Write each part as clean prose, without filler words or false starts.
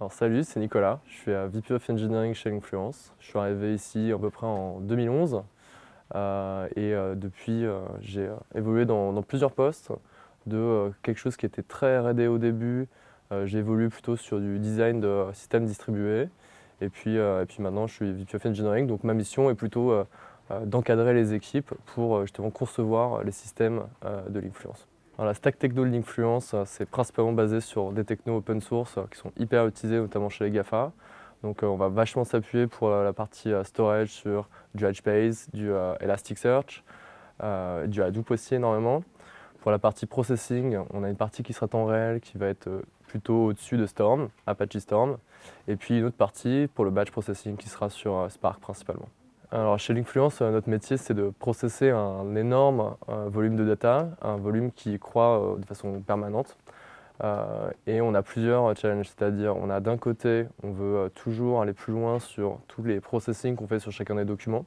Alors salut, c'est Nicolas, je suis VP of Engineering chez Linkfluence. Je suis arrivé ici à peu près en 2011 depuis j'ai évolué dans plusieurs postes, quelque chose qui était très R&D au début. J'ai évolué plutôt sur du design de systèmes distribués et puis maintenant je suis VP of Engineering, donc ma mission est plutôt d'encadrer les équipes pour justement concevoir les systèmes de Linkfluence. Alors, la stack techno de Linkfluence, c'est principalement basé sur des technos open source qui sont hyper utilisés, notamment chez les GAFA. Donc on va vachement s'appuyer pour la partie storage sur du HBase, du Elasticsearch, du Hadoop aussi énormément. Pour la partie processing, on a une partie qui sera temps réel, qui va être plutôt au-dessus de Storm, Apache Storm. Et puis une autre partie pour le batch processing qui sera sur Spark principalement. Alors chez Linkfluence, notre métier c'est de processer un énorme volume de data, un volume qui croît de façon permanente. Et on a plusieurs challenges, c'est-à-dire on a d'un côté, on veut toujours aller plus loin sur tous les processing qu'on fait sur chacun des documents.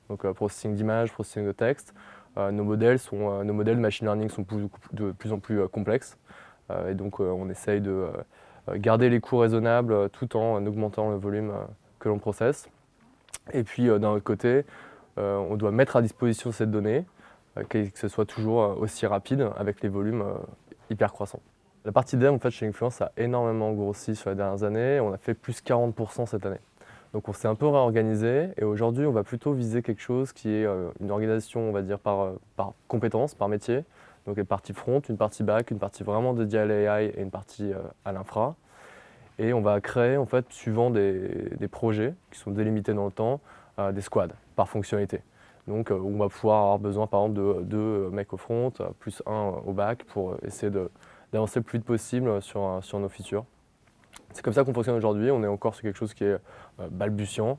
Donc processing d'images, processing de texte. Nos modèles de machine learning sont de plus en plus complexes. Et donc on essaye de garder les coûts raisonnables tout en augmentant le volume que l'on processe. Et puis d'un autre côté, on doit mettre à disposition cette donnée, que ce soit toujours aussi rapide avec les volumes hyper croissants. La partie dev en fait, chez Linkfluence a énormément grossi sur les dernières années. On a fait plus 40% cette année. Donc on s'est un peu réorganisé et aujourd'hui on va plutôt viser quelque chose qui est une organisation on va dire par compétence, par métier. Donc une partie front, une partie back, une partie vraiment dédiée à l'AI et une partie à l'infra. Et on va créer, en fait, suivant des projets qui sont délimités dans le temps, des squads par fonctionnalité. Donc, on va pouvoir avoir besoin, par exemple, de deux mecs au front, plus un au back, pour essayer d'avancer le plus vite possible sur nos features. C'est comme ça qu'on fonctionne aujourd'hui. On est encore sur quelque chose qui est balbutiant,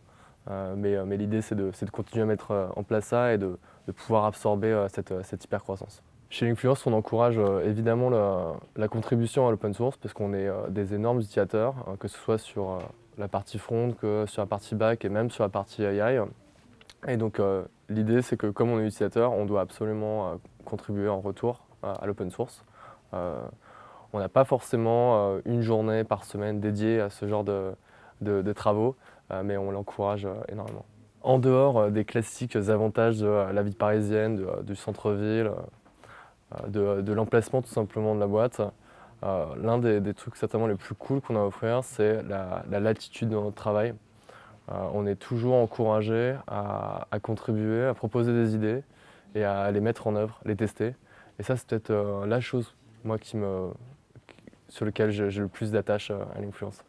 mais l'idée, c'est de continuer à mettre en place ça et de pouvoir absorber cette hyper croissance. Chez Linkfluence, on encourage évidemment la contribution à l'open source parce qu'on est des énormes utilisateurs, que ce soit sur la partie front, que sur la partie back et même sur la partie AI. Et donc l'idée c'est que comme on est utilisateur, on doit absolument contribuer en retour à l'open source. On n'a pas forcément une journée par semaine dédiée à ce genre de travaux, mais on l'encourage énormément. En dehors des classiques avantages de la vie parisienne, du centre-ville, de l'emplacement tout simplement de la boîte. L'un des trucs certainement les plus cool qu'on a à offrir, c'est la latitude dans notre travail. On est toujours encouragé à contribuer, à proposer des idées et à les mettre en œuvre, les tester. Et ça, c'est peut-être la chose, moi, sur laquelle j'ai le plus d'attache à l'influence.